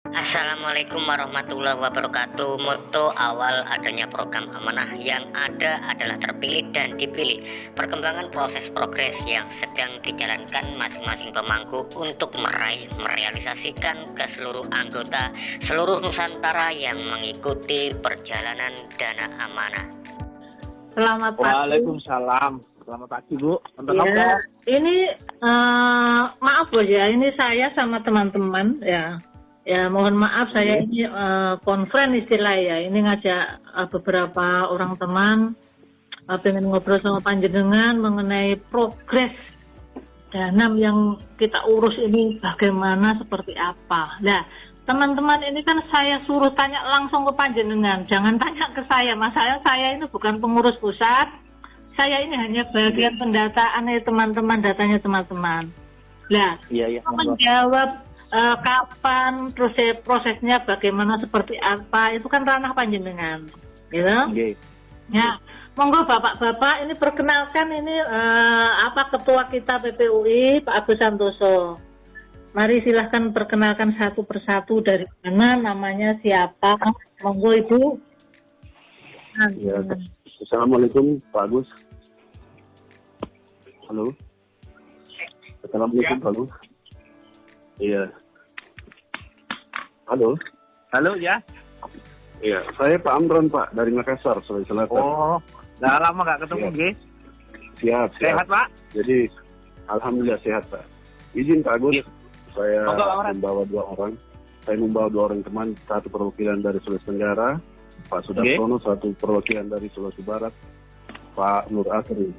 Assalamualaikum warahmatullahi wabarakatuh. Moto awal adanya program amanah yang ada adalah terpilih dan dipilih. Perkembangan proses progres yang sedang dijalankan masing-masing pemangku untuk merealisasikan ke seluruh anggota seluruh Nusantara yang mengikuti perjalanan dana amanah. Selamat pagi. Waalaikumsalam. Selamat pagi, Bu. Ya, ini maaf Bos ya, ini saya sama teman-teman ya. Ya mohon maaf saya ini konferen istilah ya. Ini ngajak beberapa orang teman pengen ngobrol sama panjenengan mengenai progres danam yang kita urus ini bagaimana seperti apa. Nah, teman-teman ini kan saya suruh tanya langsung ke panjenengan, jangan tanya ke saya. Masalahnya saya ini bukan pengurus pusat. Saya ini hanya bagian pendataan teman-teman, datanya teman-teman. Nah, menjawab kapan prosesnya bagaimana seperti apa itu kan ranah panjenengan, gitu. Ya, monggo bapak-bapak ini perkenalkan ini ketua kita PPUI Pak Agus Santoso. Mari silahkan perkenalkan satu persatu dari mana, namanya siapa. Monggo Ibu. Ya, Assalamualaikum Pak Agus. Halo. Assalamualaikum Pak Agus. Iya. Halo. Halo ya. Iya, saya Pak Amran Pak dari Makassar, Sulawesi Selatan. Oh, udah lama nggak ketemu, Nggih. Siap. Sehat Pak? Jadi, alhamdulillah sehat Pak. Izin Pak Agus, saya membawa dua orang. Saya membawa dua orang teman, satu perwakilan dari Sulawesi Tenggara, Pak Sudarsono, satu perwakilan dari Sulawesi Barat, Pak Nur Asri.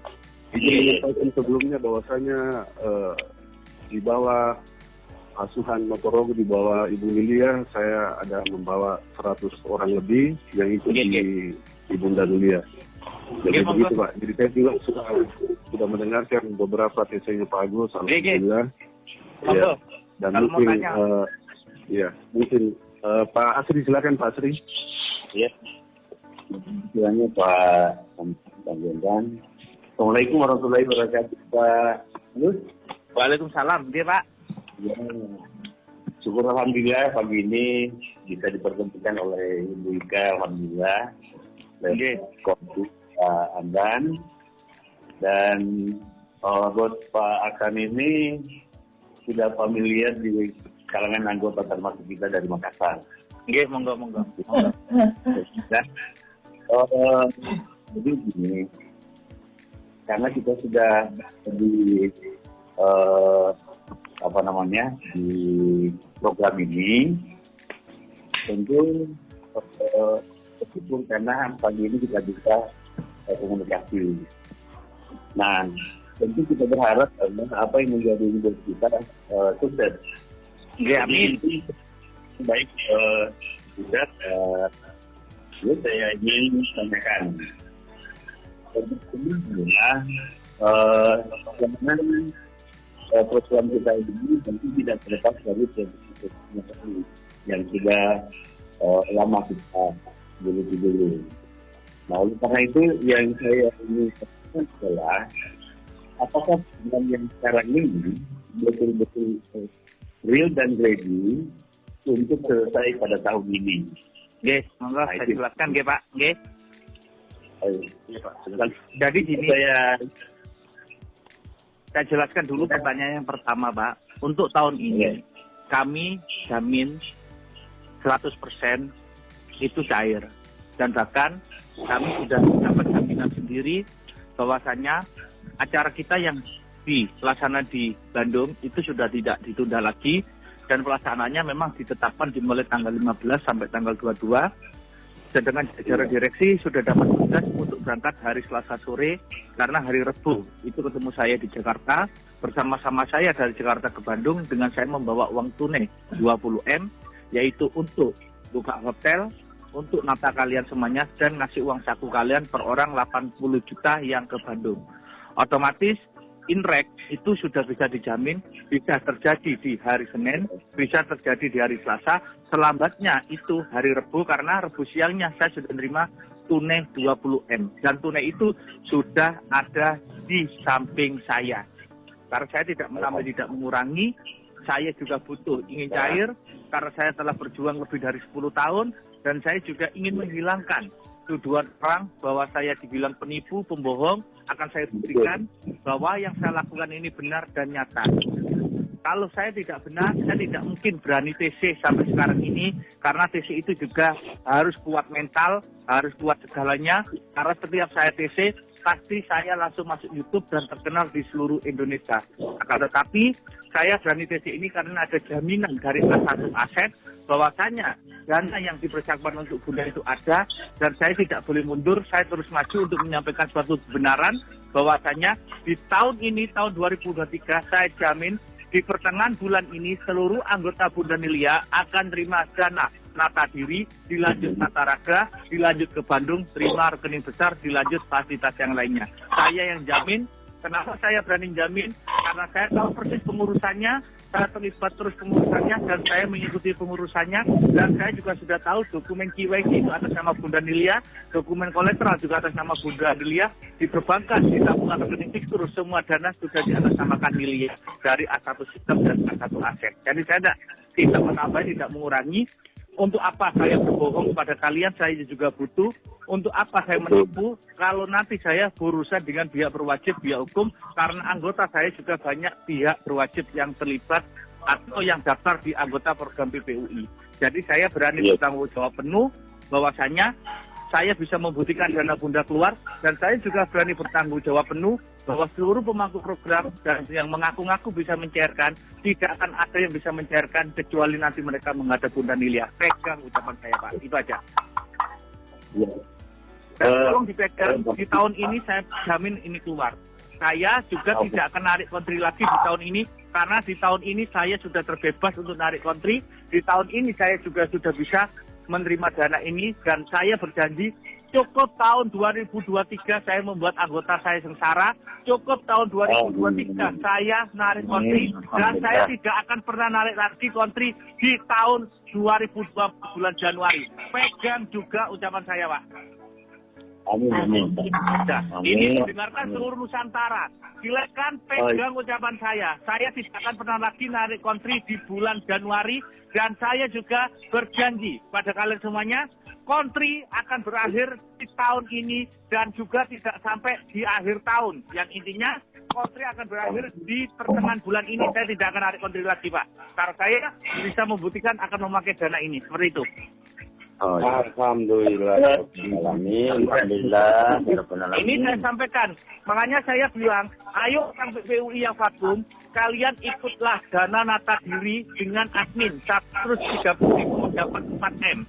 Izin menyampaikan sebelumnya bahwasanya di bawah asuhan Motorogo, di bawah Ibu Lilia, saya ada membawa 100 orang lebih yang ikut di Ibunda Lilia. Jadi begitu Pak. Jadi saya juga sudah mendengarkan beberapa tesenya Pak Agus, alhamdulillah. Ya. Dan mungkin mungkin Pak Asri, silakan Pak Asri. Ya. Kiranya Pak Panjenengan. Assalamualaikum warahmatullahi wabarakatuh Pak Agus. Waalaikumsalam, dia Pak. Ya. Syukur alhamdulillah pagi ini bisa dipertemukan oleh Ibu Ika, alhamdulillah. Kontuk Pak Andan dan buat Pak Akan ini sudah familiar di kalangan anggota termasuk kita dari Makassar. Nggih, monggo. Nah, jadi gini, karena kita sudah di di program ini, tentu meskipun karena pagi ini kita bisa komunikasi. Nah, tentu kita berharap apa yang menjadi buat kita sukses. Ya, amin. Baik, juga saya ingin tanyakan. Sebelumnya, program kita ini tentu tidak terlepas dari yang sudah lama kita dulu. Nah, oleh karena itu yang saya ingin katakan adalah apakah program yang sekarang ini betul-betul real dan ready untuk selesai pada tahun ini? Nggih, monggo saya jelaskan nggih Pak. Nggih. Iya Pak. Jadi gini, saya jelaskan dulu pertanyaan yang pertama, Pak. Untuk tahun ini, kami jamin 100% itu cair. Dan bahkan kami sudah dapat jaminan sendiri bahwasannya acara kita yang dilaksanakan di Bandung itu sudah tidak ditunda lagi. Dan pelaksanaannya memang ditetapkan dimulai tanggal 15 sampai tanggal 22. Dan dengan jajaran direksi sudah dapat tugas untuk berangkat hari Selasa sore, karena hari Rabu itu ketemu saya di Jakarta, bersama-sama saya dari Jakarta ke Bandung dengan saya membawa uang tunai 20M, yaitu untuk buka hotel, untuk nata kalian semuanya, dan ngasih uang saku kalian per orang 80 juta yang ke Bandung. Otomatis inrek itu sudah bisa dijamin, bisa terjadi di hari Senin, bisa terjadi di hari Selasa, selambatnya itu hari Rabu, karena Rabu siangnya saya sudah menerima tunai 20M. Dan tunai itu sudah ada di samping saya. Karena saya tidak menambah, tidak mengurangi, saya juga butuh, ingin cair, karena saya telah berjuang lebih dari 10 tahun, dan saya juga ingin menghilangkan tuduhan orang bahwa saya dibilang penipu, pembohong. Akan saya buktikan bahwa yang saya lakukan ini benar dan nyata. Kalau saya tidak benar, saya tidak mungkin berani TC sampai sekarang ini, karena TC itu juga harus kuat mental, harus kuat segalanya, karena setiap saya TC, pasti saya langsung masuk YouTube dan terkenal di seluruh Indonesia. Akan tetapi, saya berani TC ini karena ada jaminan dari A1 Aset, bahwasanya dana yang dipersiapkan untuk Bunda itu ada, dan saya tidak boleh mundur, saya terus maju untuk menyampaikan suatu kebenaran, bahwasanya di tahun ini, tahun 2023, saya jamin, di pertengahan bulan ini seluruh anggota Bunda Nilia akan terima dana nata diri, dilanjut nata raga, dilanjut ke Bandung, terima rekening besar, dilanjut fasilitas yang lainnya. Saya yang jamin. Kenapa saya berani jamin? Karena saya tahu persis pengurusannya, saya terlibat terus pengurusannya, dan saya mengikuti pengurusannya, dan saya juga sudah tahu dokumen KYC itu atas nama Bunda Nilia, dokumen kolateral juga atas nama Bunda Nilia, di perbankan, di tabungan rekening fikstur, semua dana sudah diatasnamakan Nilia dari A1 Sistem dan A1 Aset. Jadi saya tidak menambah, tidak mengurangi. Untuk apa saya berbohong kepada kalian, saya juga butuh. Untuk apa saya menipu, kalau nanti saya berurusan dengan pihak berwajib, pihak hukum, karena anggota saya juga banyak pihak berwajib yang terlibat atau yang daftar di anggota program PPUI. Jadi saya berani bertanggung jawab penuh, bahwasanya saya bisa membuktikan dana Bunda keluar, dan saya juga berani bertanggung jawab penuh bahwa seluruh pemangku program dan yang mengaku-ngaku bisa mencairkan, tidak akan ada yang bisa mencairkan kecuali nanti mereka menghadap Bunda Nilia. Pegang ucapan saya, Pak. Itu aja. Dan tolong dipegang, di tahun ini saya jamin ini keluar. Saya juga tidak akan narik kontri lagi di tahun ini, karena di tahun ini saya sudah terbebas untuk narik kontri. Di tahun ini saya juga sudah bisa menerima dana ini, dan saya berjanji cukup tahun 2023 saya membuat anggota saya sengsara, cukup tahun 2023 saya narik kontri, dan saya tidak akan pernah narik lagi kontri di tahun 2020 bulan Januari. Pegang juga ucapan saya, Pak. Amin. Ini didengarkan seluruh Nusantara. Silakan pegang ucapan saya. Saya tidak akan pernah lagi narik kontri di bulan Januari, dan saya juga berjanji pada kalian semuanya, kontri akan berakhir di tahun ini dan juga tidak sampai di akhir tahun. Yang intinya kontri akan berakhir di pertengahan bulan ini. Saya tidak akan narik kontri lagi, Pak. Karena saya bisa membuktikan akan memakai dana ini. Seperti itu. Alhamdulillah. Alhamdulillah. Ini saya sampaikan. Makanya saya bilang, ayo orang PPUI yang vakum, kalian ikutlah dana nata diri dengan admin 130.000 mendapat 4M.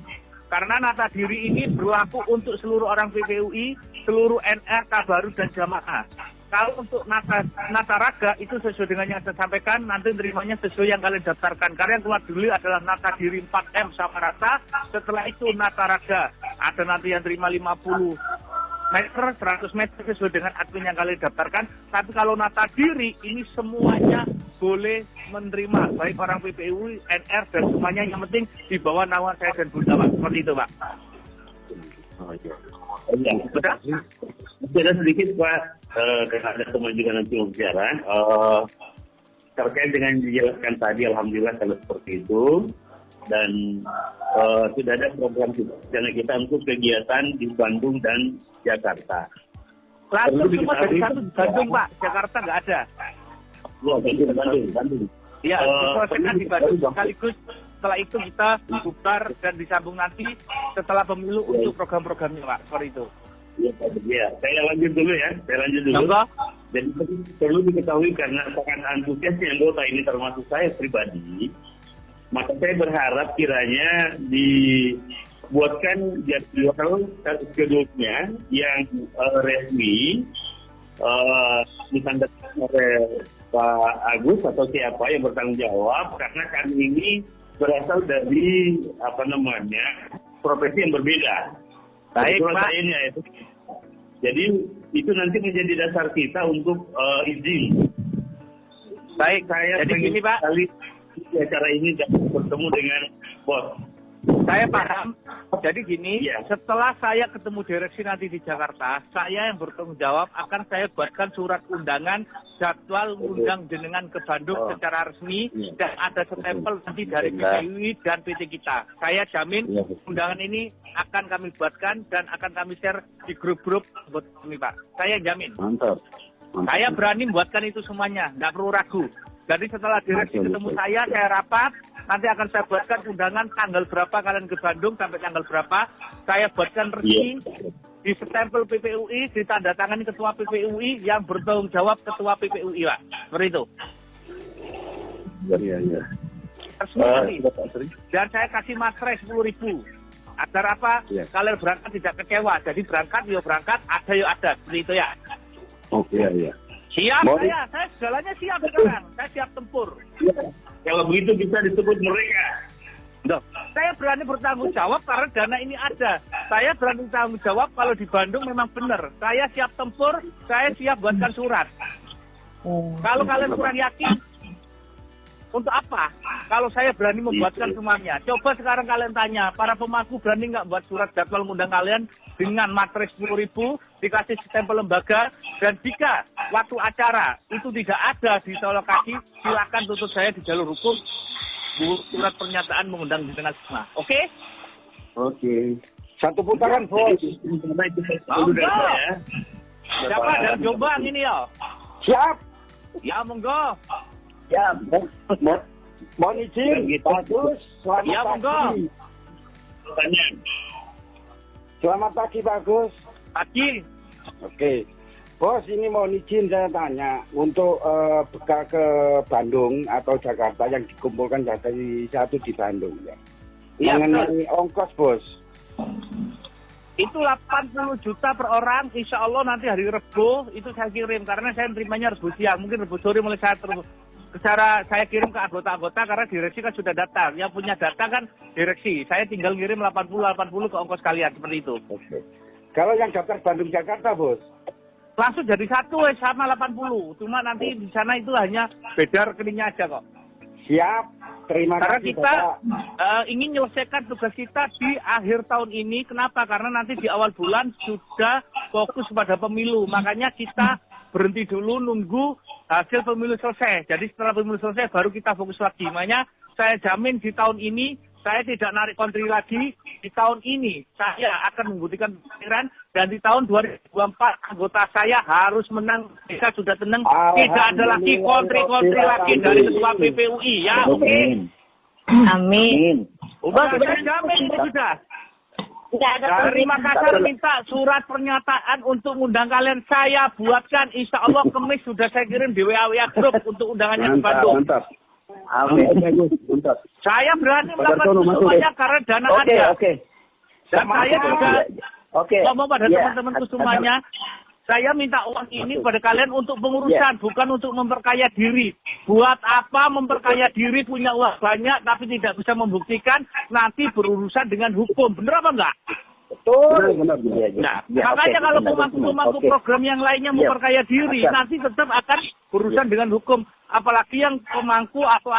Karena nata diri ini berlaku untuk seluruh orang PPUI, seluruh NR, Kabaru, dan jamaah. Kalau untuk nata raga itu sesuai dengan yang saya sampaikan, nanti terimanya sesuai yang kalian daftarkan. Karena yang keluar dulu adalah nata diri 4M sama rata, setelah itu nata raga. Ada nanti yang terima 50 meter, 100 meter sesuai dengan admin yang kalian daftarkan. Tapi kalau nata diri ini semuanya boleh menerima, baik orang PPUI, NR, dan semuanya, yang penting di bawah naungan saya dan Bunda, Pak. Seperti itu, Pak. Sudah sedikit, Pak, karena ada teman juga nanti mau bicara. Terkait dengan dijelaskan tadi, alhamdulillah kalau seperti itu. Dan sudah ada program dana kita untuk kegiatan di Bandung dan Jakarta. Langsung semua dari satu Bandung, Pak. Jakarta nggak ada. Ya, Bandung. Iya, diselesaikan di Bandung. Sekaligus setelah itu kita bubar dan disambung nanti setelah pemilu untuk program-programnya, Pak. Seperti itu. Ya, saya lanjut dulu ya. Jadi perlu diketahui karena sangat antusiasnya anggota ini termasuk saya pribadi, maka saya berharap kiranya dibuatkan jadwal kedua yang resmi ditandatangani oleh Pak Agus atau siapa yang bertanggung jawab, karena kami ini berasal dari profesi yang berbeda. Baik, Pak. Jadi itu nanti menjadi dasar kita untuk izin. Baik, jadi gini, Pak. Kali acara ini bertemu dengan bos. Saya paham. Jadi gini, setelah saya ketemu direksi nanti di Jakarta, saya yang bertanggung jawab akan saya buatkan surat undangan jadwal undang jenengan ke Bandung secara resmi dan ada stempel nanti dari PPUI dan PT kita. Saya jamin undangan ini akan kami buatkan dan akan kami share di grup-grup buat kami, Pak. Saya jamin. Mantap. Saya berani membuatkan itu semuanya, nggak perlu ragu. Jadi setelah direksi ketemu saya rapat, nanti akan saya buatkan undangan tanggal berapa kalian ke Bandung sampai tanggal berapa. Saya buatkan resmi, di stempel PPUI, ditandatangani ketua PPUI yang bertanggung jawab ketua PPUI, Pak. Seperti itu. Iya. Dan saya kasih materai 10.000. Agar apa? Kalian berangkat tidak kecewa. Jadi berangkat, ada. Seperti itu ya. Oke, iya. Siap saya segalanya siap sekarang. Saya siap tempur. Kalau begitu bisa disebut mereka. Saya berani bertanggung jawab karena dana ini ada. Saya berani bertanggung jawab kalau di Bandung memang benar. Saya siap tempur, saya siap buatkan surat. Kalau kalian kurang yakin, untuk apa? Kalau saya berani membuatkan semuanya. Coba sekarang kalian tanya, para pemangku berani nggak buat surat jadwal undang kalian dengan materai 10.000, dikasih stempel lembaga, dan jika waktu acara itu tidak ada di lokasi, silakan tuntut saya di jalur hukum, surat pernyataan mengundang jenengan semua. Oke? Oke. Satu putaran, Bos. Monggo. Siapa dari Jombang ini ya? Siap. Ya, monggo. Ya, mohon izin, bagus. Selamat Ya, monggo. pagi. Selamat pagi, bagus. Pagi. Oke, Bos, ini mohon izin saya tanya untuk bekal ke Bandung atau Jakarta yang dikumpulkan dari satu di Bandung ya. Iya, Mengenai ongkos, Bos. Itu 80 juta per orang, insya Allah nanti hari Rebo itu saya kirim karena saya terimanya Rebo siang, mungkin Rebo sore mulai saya saya kirim ke anggota-anggota karena direksi kan sudah datang. Yang punya data kan direksi. Saya tinggal ngirim 80 ke ongkos kalian seperti itu. Oke. Kalau yang daftar Bandung Jakarta, Bos? Langsung jadi satu sama 80. Cuma nanti di sana itu hanya beda rekeningnya aja kok. Siap. Terima Karena kasih, kita Bapak. ingin menyelesaikan tugas kita di akhir tahun ini. Kenapa? Karena nanti di awal bulan sudah fokus pada pemilu. Makanya kita berhenti dulu nunggu hasil pemilu selesai. Jadi setelah pemilu selesai baru kita fokus lagi. Makanya saya jamin di tahun ini saya tidak narik kontri lagi. Di tahun ini saya akan membuktikan pikiran dan di tahun 2024 anggota saya harus menang. Kita sudah tenang. Tidak ada lagi kontri-kontri lagi dari ketua PPUI. Ya, oke. Amin. Udah saya jamin itu sudah. Dari Makassar minta surat pernyataan untuk undang kalian saya buatkan. Insya Allah Kemis sudah saya kirim di WA grup untuk undangannya di Bandung. Mantap. Mantap. Saya berani melakukan semuanya karena dana ada. Dan saya juga ngomong pada teman-temanku semuanya. Saya minta uang ini pada kalian untuk pengurusan, bukan untuk memperkaya diri. Buat apa memperkaya diri punya uang banyak tapi tidak bisa membuktikan nanti berurusan dengan hukum. Benar apa enggak? Betul. Nah, makanya kalau pemangku-pemangku program yang lainnya memperkaya diri, nanti tetap akan berurusan dengan hukum. Apalagi yang pemangku atau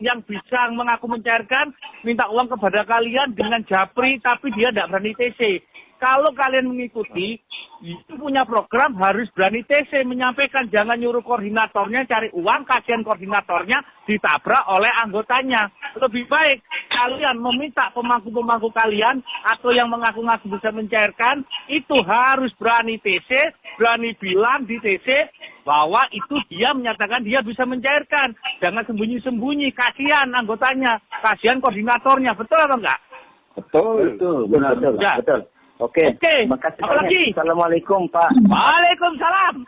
yang bisa mengaku mencairkan, minta uang kepada kalian dengan japri, tapi dia tidak berani TC. Kalau kalian mengikuti, itu punya program harus berani TC, menyampaikan, jangan nyuruh koordinatornya cari uang, kasihan koordinatornya ditabrak oleh anggotanya. Lebih baik kalian meminta pemangku-pemangku kalian atau yang mengaku-ngaku bisa mencairkan, itu harus berani TC, berani bilang di TC bahwa itu dia menyatakan dia bisa mencairkan. Jangan sembunyi-sembunyi, kasihan anggotanya, kasihan koordinatornya. Betul atau enggak? Betul. Benar. Ya. Betul. Oke. Makasih. Apalagi? Assalamualaikum, Pak. Waalaikumsalam.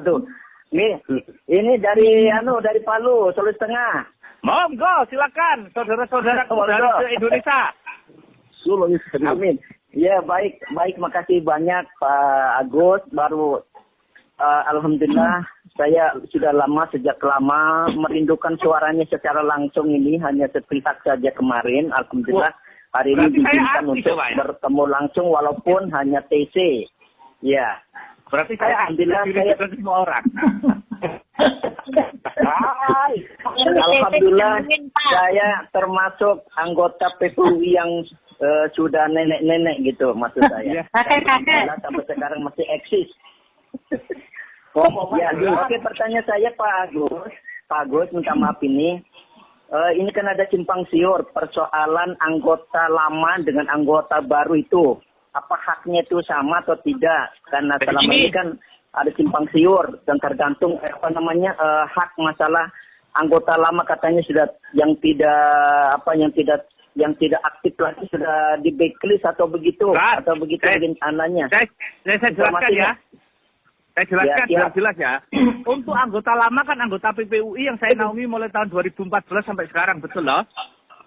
Aduh. Ini dari Palu, Sulawesi Tengah. Monggo, silakan saudara-saudara dari Indonesia. Amin. Ya, baik, makasih banyak Pak Agus. Baru alhamdulillah saya sudah sejak lama merindukan suaranya secara langsung ini, hanya sepihak saja kemarin. Alhamdulillah hari ini diizinkan untuk bertemu langsung walaupun hanya TC. Ya. Berarti saya alhamdulillah semua orang. Alhamdulillah saya termasuk anggota PPUI yang sudah nenek-nenek gitu maksud saya. Kakek-kakek. Sampai sekarang masih eksis. Ya, oke, pertanyaan saya Pak Agus minta maaf ini. Ini kan ada simpang siur persoalan anggota lama dengan anggota baru itu. Apa haknya itu sama atau tidak? Karena selama ini kan ada simpang siur dan tergantung hak masalah anggota lama katanya sudah yang tidak aktif lagi sudah di backlist atau begitu anaknya. Saya jelaskan ya. Saya jelaskan biar jelas ya. Untuk anggota lama kan anggota PPUI yang saya naungi mulai tahun 2014 sampai sekarang, betul loh?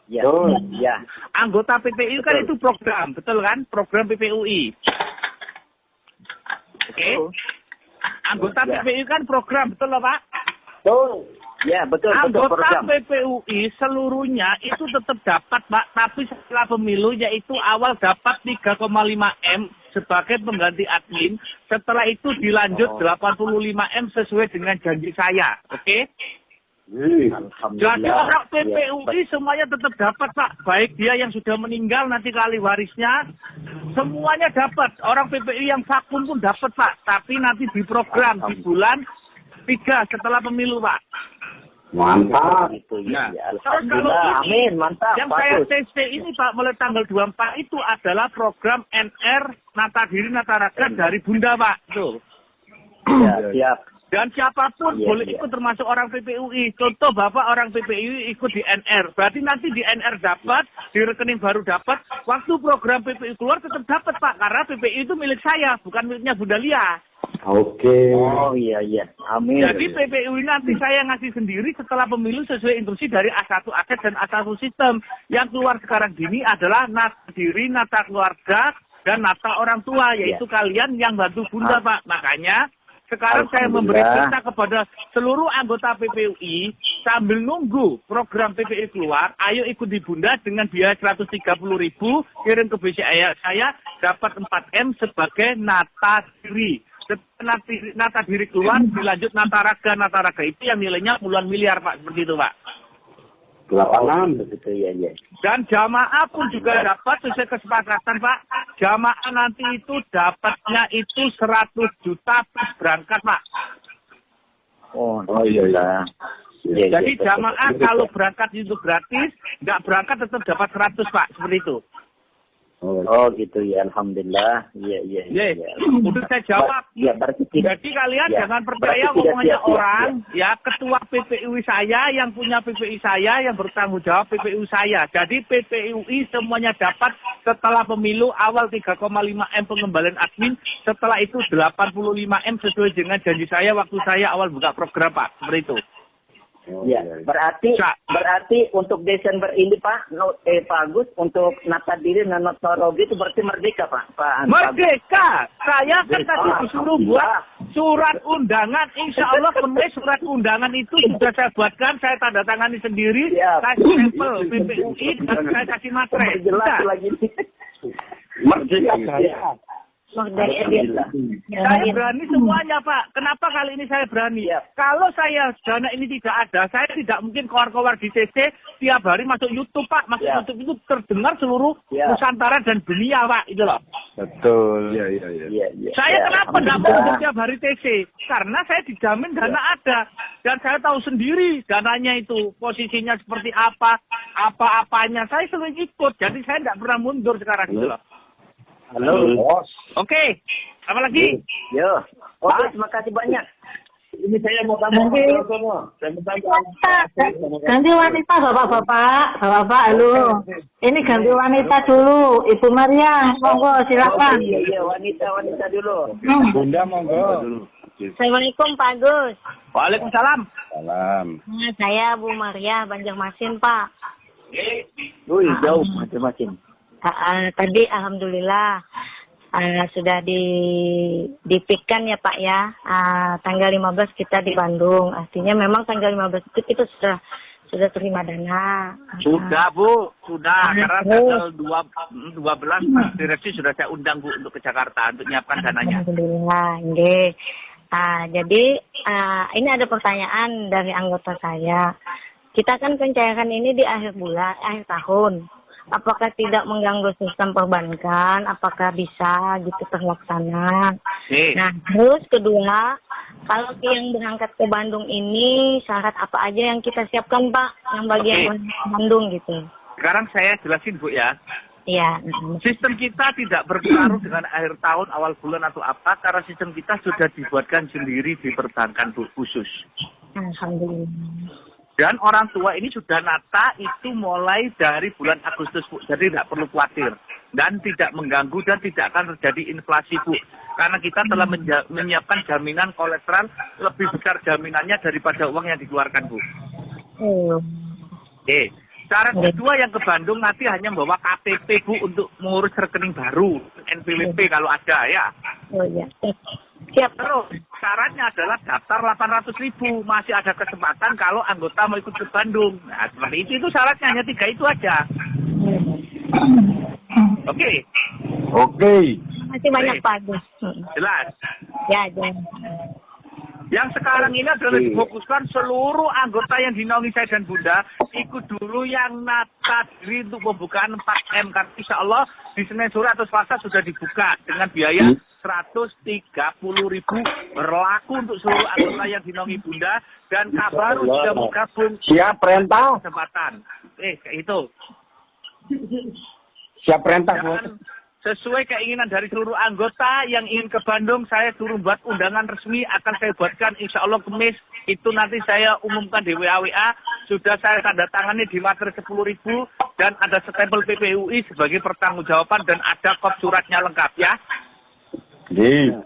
Ya. Ya. Anggota PPUI kan itu program, betul kan? Program PPUI. Oke. Anggota PPUI kan program, betul loh Pak? Betul. Ya, betul. Anggota PPUI seluruhnya itu tetap dapat Pak, tapi setelah pemilu yaitu awal dapat 3,5 M sebagai pengganti admin, setelah itu dilanjut 85 M sesuai dengan janji saya, oke? Jadi orang PPUI semuanya tetap dapat Pak, baik dia yang sudah meninggal nanti kali warisnya, semuanya dapat. Orang PPUI yang vakum pun dapat Pak, tapi nanti diprogram di bulan 3 setelah pemilu Pak. Mantap. Nah, Alhamdulillah. Amin, mantap. Yang saya TC ini Pak mulai tanggal 24 itu adalah program NR Nata Diri Nata Raga dari Bunda Pak. Tuh. Ya, siap. Dan siapapun boleh ikut termasuk orang PPUI. Contoh Bapak orang PPUI ikut di NR. Berarti nanti di NR dapat, di rekening baru dapat. Waktu program PPUI keluar tetap dapat Pak. Karena PPUI itu milik saya, bukan miliknya Bunda Lia. Oke. Oh iya. Amin. Jadi PPUI nanti saya ngasih sendiri setelah pemilu sesuai instruksi dari A1 aset dan A1 sistem. Yang keluar sekarang gini adalah nata diri, nata keluarga, dan nata orang tua. Yaitu kalian yang bantu Bunda Pak. Makanya sekarang saya memberi perintah kepada seluruh anggota PPUI sambil nunggu program PPUI keluar, ayo ikut di Bunda dengan biaya 130.000, kirim ke BCA saya dapat 4M sebagai nata diri. Nata diri keluar, dilanjut nata raga itu yang nilainya puluhan miliar Pak, seperti itu Pak. 86 begitu ya. Dan jamaah pun juga dapat sesuai kesepakatan Pak. Jamaah nanti itu dapatnya itu 100 juta plus berangkat Pak. Oh iya. Jadi jamaah kalau berangkat itu gratis, nggak berangkat tetap dapat 100 Pak, seperti itu. Oh gitu ya, alhamdulillah. Iya. Udah saya jawab. Ya, berarti jadi kalian jangan percaya omongannya orang. Ya, ketua PPUI saya, yang punya PPUI saya, yang bertanggung jawab PPUI saya. Jadi PPUI semuanya dapat setelah pemilu awal 3,5 M pengembalian admin. Setelah itu 85 M sesuai dengan janji saya waktu saya awal buka program Pak. Seperti itu. Ya, berarti untuk Desember ini Pak Agus untuk nata diri dan notologi itu berarti merdeka Pak. Merdeka. Saya kan tadi disuruh buat surat undangan. Insya Allah Kemis surat undangan itu sudah saya buatkan, saya tanda tangani sendiri, saya stempel PPUI dan saya kasih materai. Jelas lagi. Merdeka saya. Saya berani semuanya Pak. Kenapa kali ini saya berani? Kalau saya dana ini tidak ada, saya tidak mungkin keluar-keluar di CC tiap hari masuk YouTube Pak. Masuk YouTube itu terdengar seluruh Nusantara dan dunia Pak. Itu loh. Betul. Iya. Saya kenapa tidak mau untuk tiap hari TC? Karena saya dijamin dana ada. Dan saya tahu sendiri dananya itu posisinya seperti apa-apanya. Saya sering ikut. Jadi saya tidak pernah mundur sekarang gitu loh. Halo, Bos. Oke. Apa lagi? Yo. Oke, terima kasih banyak. Ini saya mau tambah semua. Ganti wanita Bapak, halo. Ini ganti wanita dulu, Ibu Maria, monggo silakan. Iya, wanita dulu. Bunda monggo. Assalamualaikum Pak Agus. Waalaikumsalam. Salam. Saya Bu Maria Banjarmasin Pak. Jauh macam-macam. Tadi alhamdulillah sudah dipikkan ya Pak ya. Tanggal 15 kita di Bandung. Artinya memang tanggal 15 itu sudah terima dana. Sudah Bu, sudah. Karena tanggal 12 direksi sudah saya undang Bu untuk ke Jakarta untuk menyiapkan dananya. Alhamdulillah, nggih. Jadi ini ada pertanyaan dari anggota saya. Kita kan pencairan ini di akhir tahun. apakah tidak mengganggu sistem perbankan, apakah bisa gitu terlaksana. Nah, terus kedua, kalau yang berangkat ke Bandung ini syarat apa aja yang kita siapkan Pak, yang bagian Bandung gitu. Sekarang saya jelasin Bu ya. Iya. Sistem kita tidak berpengaruh dengan akhir tahun, awal bulan atau apa, karena sistem kita sudah dibuatkan sendiri di perbankan khusus. Alhamdulillah. Dan orang tua ini sudah nata itu mulai dari bulan Agustus Bu, jadi tidak perlu khawatir. Dan tidak mengganggu dan tidak akan terjadi inflasi Bu. Karena kita telah menyiapkan jaminan kolateral, lebih besar jaminannya daripada uang yang dikeluarkan Bu. Syarat kedua yang ke Bandung nanti hanya membawa KTP Bu untuk mengurus rekening baru, NPWP kalau ada ya. Oh iya. Siap. Terus syaratnya adalah daftar 800.000, masih ada kesempatan kalau anggota mau ikut ke Bandung. Nah seperti itu syaratnya, hanya 3 itu aja. Oke. Masih banyak Pak Agus. Jelas. Ya, jelas. Yang sekarang ini adalah difokuskan seluruh anggota yang dinaungi saya dan Bunda ikut dulu yang nata diri untuk pembukaan 4M. Karena insya Allah di Senin sore atau Selasa sudah dibuka dengan biaya 130.000 berlaku untuk seluruh anggota yang dinaungi Bunda dan baru sudah bergabung. Siap perintah. Kesempatan. Itu. Siap perintah, Bos. Sesuai keinginan dari seluruh anggota yang ingin ke Bandung, saya suruh buat undangan resmi, akan saya buatkan insya Allah Kamis. Itu nanti saya umumkan di WA, sudah saya tanda tangani di mater 10.000 dan ada stempel PPUI sebagai pertanggungjawaban dan ada kop suratnya lengkap ya.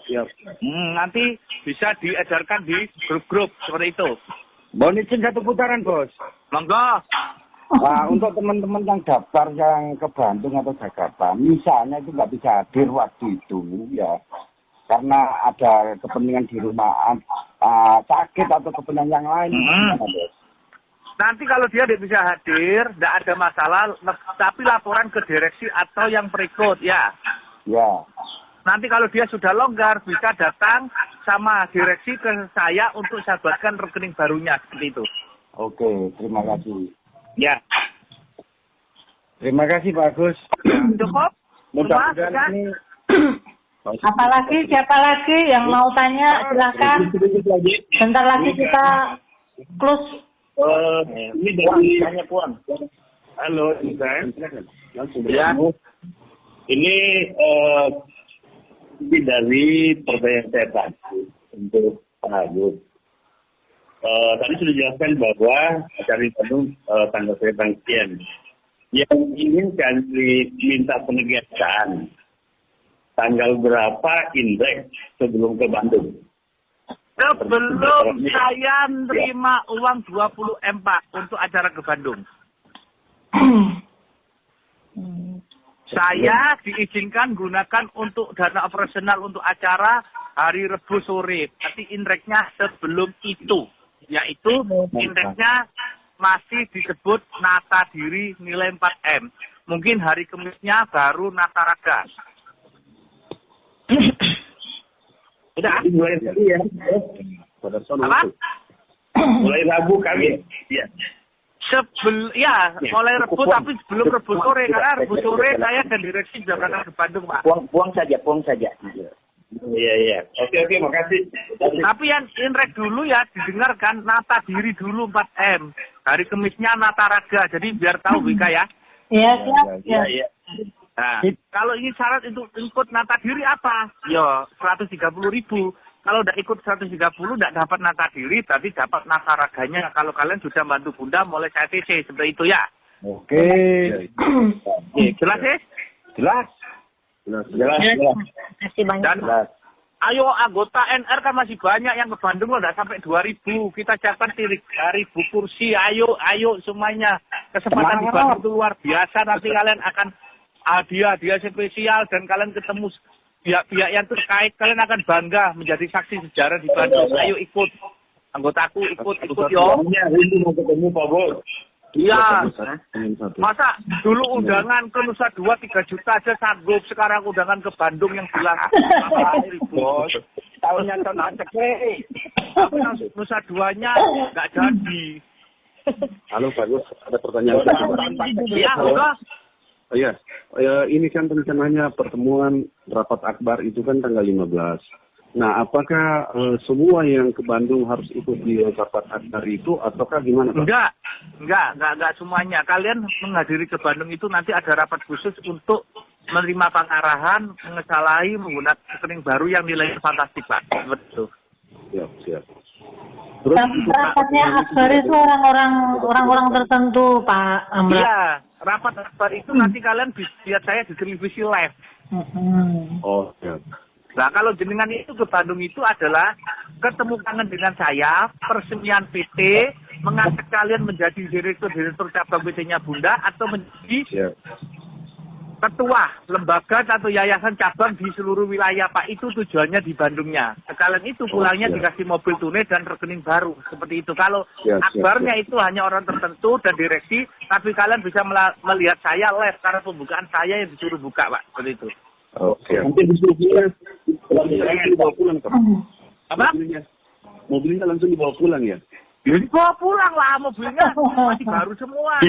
Siap. Nanti bisa diedarkan di grup-grup seperti itu. Mohon izin 1 putaran, Bos. Monggo. Nah, untuk teman-teman yang daftar yang ke Bandung atau Jakarta, misalnya itu nggak bisa hadir waktu itu, ya, karena ada kepentingan di rumah, sakit atau kepentingan yang lain. Nanti kalau dia tidak bisa hadir, tidak ada masalah, tapi laporan ke direksi atau yang berikut, ya. Ya. Nanti kalau dia sudah longgar, bisa datang sama direksi ke saya untuk saya buatkan rekening barunya, seperti itu. Oke, terima kasih. Ya. Terima kasih Pak Agus. Cukup? Mudah-mudahan ini. Apalagi siapa lagi yang mau tanya silakan. Bentar lagi kita close. Ini dari tanya Puan. Halo, ini saya. Ya. Ini dari pertanyaan saya tadi untuk Pak Agus. Tadi sudah dijelaskan bahwa dari Bandung tanggal sekian. Yang ingin kami minta penegasan tanggal berapa indeks sebelum ke Bandung? Sebelum saya terima uang 20M Pak untuk acara ke Bandung. Saya diizinkan gunakan untuk dana operasional untuk acara hari Rebu sore. Tapi indeksnya sebelum itu. Yaitu indeksnya masih disebut nata diri nilai 4M. Mungkin hari Kemisnya baru nata raga. Udah, mulai tadi ya. Apa? Mulai Rabu kami. Ya. Mulai Rebu tapi sebelum Rebu sore. Karena Rebu sore saya dan direksi sudah berangkat ke Bandung, Pak. Puang saja. Iya. Oke, makasih. Tapi yang indeks dulu ya didengarkan nata diri dulu 4M. Hari Kemisnya nata raga. Jadi biar tahu Wika ya. Iya, siap. Iya. Nah, kalau ini syarat untuk ikut nata diri apa? Ya, 130.000. Kalau udah ikut 130 tidak dapat nata diri, tapi dapat nata raganya. Kalau kalian sudah bantu Bunda mulai CTC seperti itu ya. Oke. Jelas ya? Jelas. Masih banyak. Dan ayo anggota NR kan masih banyak yang ke Bandung loh, tidak sampai 2.000. Kita catat 3.000 kursi. Ayo semuanya. Kesempatan di Bandung itu luar biasa. Nanti kalian akan hadiah spesial dan kalian ketemu pihak-pihak yang terkait. Kalian akan bangga menjadi saksi sejarah di Bandung. Ayo ikut. Anggotaku ikut yo. Ini mau ketemu Pak Bos. Iya. Masa dulu undangan ke Nusa Dua 3 juta aja sanggup. Sekarang undangan ke Bandung yang jelas. Bos. Tahunnya tahun acek. Tapi Nusa Duanya nggak jadi. Halo Pak Gus, ada pertanyaan. Iya, Ya, ini kan rencananya pertemuan rapat akbar itu kan tanggal 15. Nah, apakah semua yang ke Bandung harus ikut di rapat akbar itu, ataukah gimana, Pak? Enggak semuanya. Kalian menghadiri ke Bandung itu nanti ada rapat khusus untuk menerima pengarahan, mengesalahi, menggunakan rekening baru yang nilainya fantastik, Pak. Betul. Siap. Terus rapatnya akbar itu orang-orang tertentu, Pak Amra. Iya, rapat akbar itu nanti kalian bisa lihat saya di televisi live. Oh, siap. Nah, kalau jenengan itu ke Bandung itu adalah ketemu kangen dengan saya, peresmian PT, mengangkat kalian menjadi direktur cabang PT-nya Bunda atau menjadi ketua lembaga atau yayasan cabang di seluruh wilayah, Pak. Itu tujuannya di Bandungnya. Sekalian itu pulangnya dikasih mobil tunai dan rekening baru. Seperti itu. Kalau akbarnya itu hanya orang tertentu dan direksi, tapi kalian bisa melihat saya live karena pembukaan saya yang disuruh buka, Pak. Seperti itu. Oke. Nanti disuruhnya dibawa pulang, Pak. Apa? Mobilnya langsung dibawa pulang ya? Dibawa pulang lah, mobilnya masih baru semua.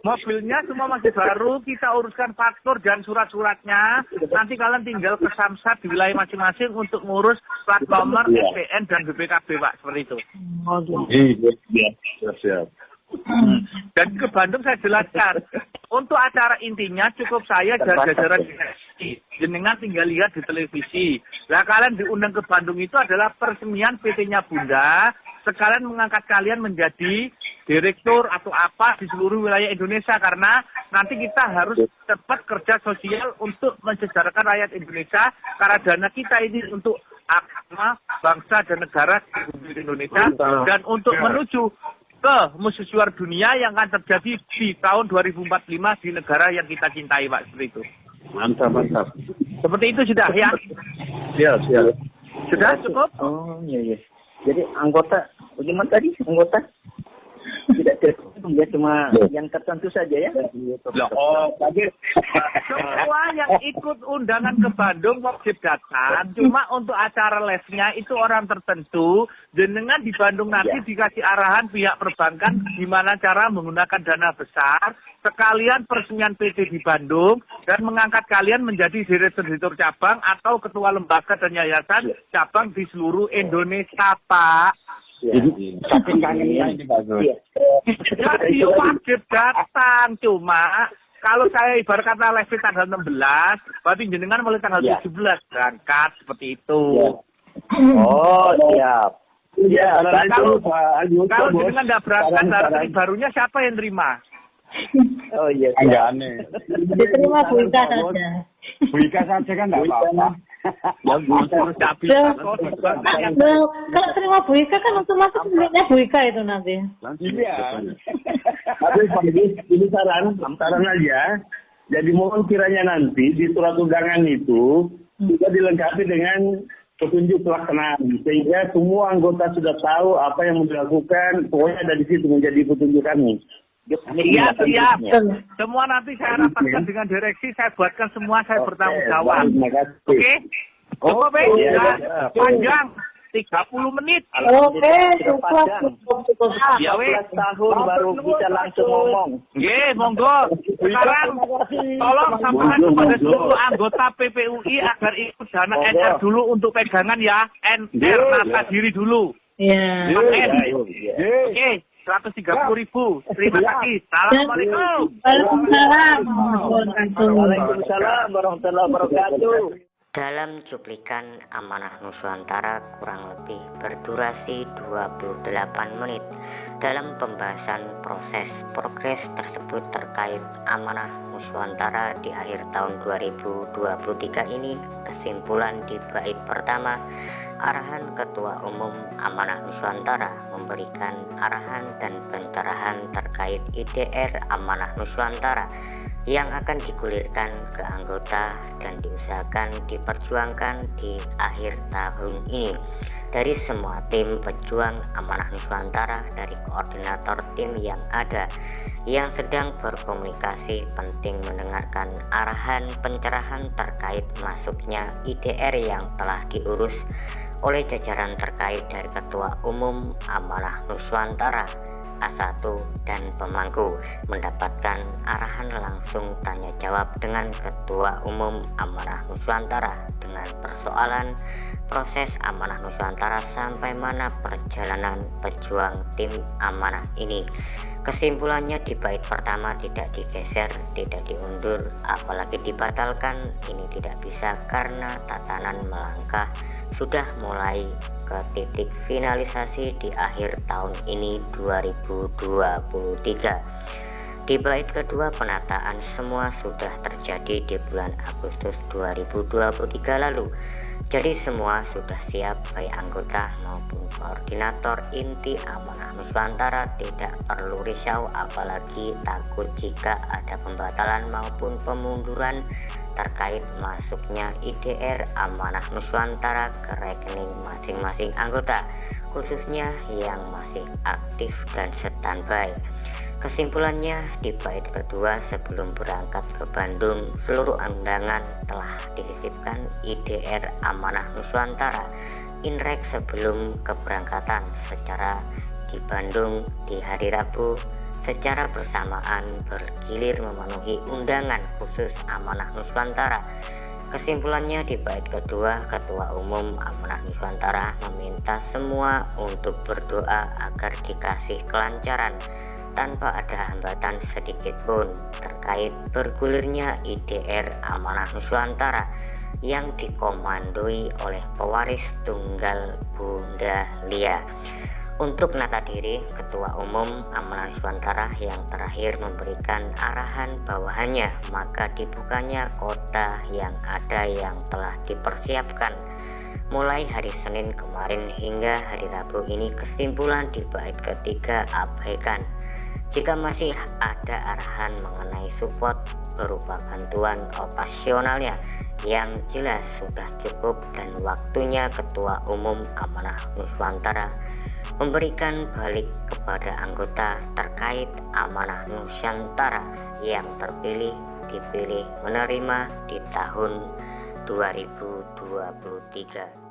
Mobilnya semua masih baru, kita uruskan faktur dan surat-suratnya. Nanti kalian tinggal ke Samsat di wilayah masing-masing untuk ngurus plat nomor, SPN, dan BPKB, Pak. Seperti itu. Siap. Dan ke Bandung saya jelaskan. Untuk acara intinya cukup saya dan jajaran direksi. Jenengan tinggal lihat di televisi. Nah, kalian diundang ke Bandung itu adalah peresmian PT-nya Bunda. Sekalian mengangkat kalian menjadi direktur atau apa di seluruh wilayah Indonesia. Karena nanti kita harus cepat kerja sosial untuk mensejahterakan rakyat Indonesia. Karena dana kita ini untuk agama, bangsa, dan negara di Indonesia. Dan untuk menuju ke musuh juara dunia yang akan terjadi di tahun 2045 di negara yang kita cintai, Pak. Seperti itu. Mantap. Seperti itu sudah ya? Siap. Sudah cukup? Oh, iya. Jadi anggota, bagaimana tadi anggota? Tidak terhitung ya, cuma yang tertentu saja ya. Kaget. Semua yang ikut undangan ke Bandung wajib datang. Cuma untuk acara live-nya itu orang tertentu. Jenengan di Bandung nanti dikasih arahan pihak perbankan gimana cara menggunakan dana besar. Sekalian peresmian PT di Bandung dan mengangkat kalian menjadi direktur cabang atau ketua lembaga dan yayasan cabang di seluruh Indonesia, Pak. Saking kangennya ini bagus. Jadi wajib datang, cuma kalau saya ibarat kata live tanggal 16, berarti jenengan mulai tanggal 17 berangkat seperti itu. Oh, siap. Ya, kalau jenengan tidak berangkat, rekening barunya siapa yang terima? Oh iya. Agak aneh. Diterima Bu Ika saja. Bu Ika saja kan nggak apa-apa. Kalau terima Bu Ika kan otomatis miliknya Bu Ika itu nanti. Iya. Tapi Pak ini saran aja. Jadi mohon kiranya nanti di surat undangan itu juga dilengkapi dengan petunjuk pelaksanaan, sehingga semua anggota sudah tahu apa yang mau dilakukan. Pokoknya ada di situ menjadi petunjuk kami. Iya, siap. Semua nanti saya rapatkan dengan direksi, saya buatkan semua, saya bertanggung jawab. Oke? Cukup, panjang. 30 menit. Oke, cukup. Ya, 14 tahun baru bisa langsung ngomong. Nggih, monggo. Sekarang tolong sampaikan kepada seluruh anggota PPUI agar ikut dana NR dulu untuk pegangan ya. NR nata diri dulu. Iya. Oke. 130.000. Terima kasih. Assalamualaikum. Waalaikumsalam warahmatullahi wabarakatuh. Dalam cuplikan Amanah Nusantara kurang lebih berdurasi 28 menit. Dalam pembahasan proses progres tersebut terkait Amanah Nusantara di akhir tahun 2023 ini, kesimpulan di bait pertama, arahan Ketua Umum Amanah Nusantara memberikan arahan dan pencerahan terkait IDR Amanah Nusantara yang akan digulirkan ke anggota dan diusahakan diperjuangkan di akhir tahun ini dari semua tim pejuang Amanah Nusantara, dari koordinator tim yang ada yang sedang berkomunikasi. Penting mendengarkan arahan pencerahan terkait masuknya IDR yang telah diurus oleh jajaran terkait dari Ketua Umum Amanah Nuswantara A1 dan pemangku, mendapatkan arahan langsung tanya jawab dengan Ketua Umum Amanah Nuswantara dengan persoalan proses Amanah Nuswantara sampai mana perjalanan pejuang tim amanah ini. Kesimpulannya di bait pertama tidak digeser, tidak diundur, apalagi dibatalkan. Ini tidak bisa karena tatanan melangkah sudah mulai ke titik finalisasi di akhir tahun ini 2023. Di bait kedua, penataan semua sudah terjadi di bulan Agustus 2023 lalu. Jadi semua sudah siap, baik anggota maupun koordinator inti Amanah Nuswantara tidak perlu risau, apalagi takut jika ada pembatalan maupun pemunduran terkait masuknya IDR Amanah Nuswantara ke rekening masing-masing anggota, khususnya yang masih aktif dan standby. Kesimpulannya, di bait kedua sebelum berangkat ke Bandung, seluruh undangan telah disisipkan IDR Amanah Nuswantara Inrek sebelum keberangkatan secara di Bandung di hari Rabu secara bersamaan bergilir memenuhi undangan khusus Amanah Nuswantara. Kesimpulannya, di bait kedua, Ketua Umum Amanah Nuswantara meminta semua untuk berdoa agar dikasih kelancaran tanpa ada hambatan sedikit pun terkait bergulirnya IDR Amanah Nuswantara yang dikomandoi oleh pewaris tunggal Bunda Lia. Untuk nata diri, Ketua Umum Amanah Nuswantara yang terakhir memberikan arahan bawahannya, maka dibukanya kota yang ada yang telah dipersiapkan mulai hari Senin kemarin hingga hari Rabu ini. Kesimpulan di bait ketiga abaikan. Jika masih ada arahan mengenai support berupa bantuan operasionalnya, yang jelas sudah cukup dan waktunya Ketua Umum Amanah Nuswantara memberikan balik kepada anggota terkait Amanah Nuswantara yang terpilih dipilih menerima di tahun 2023.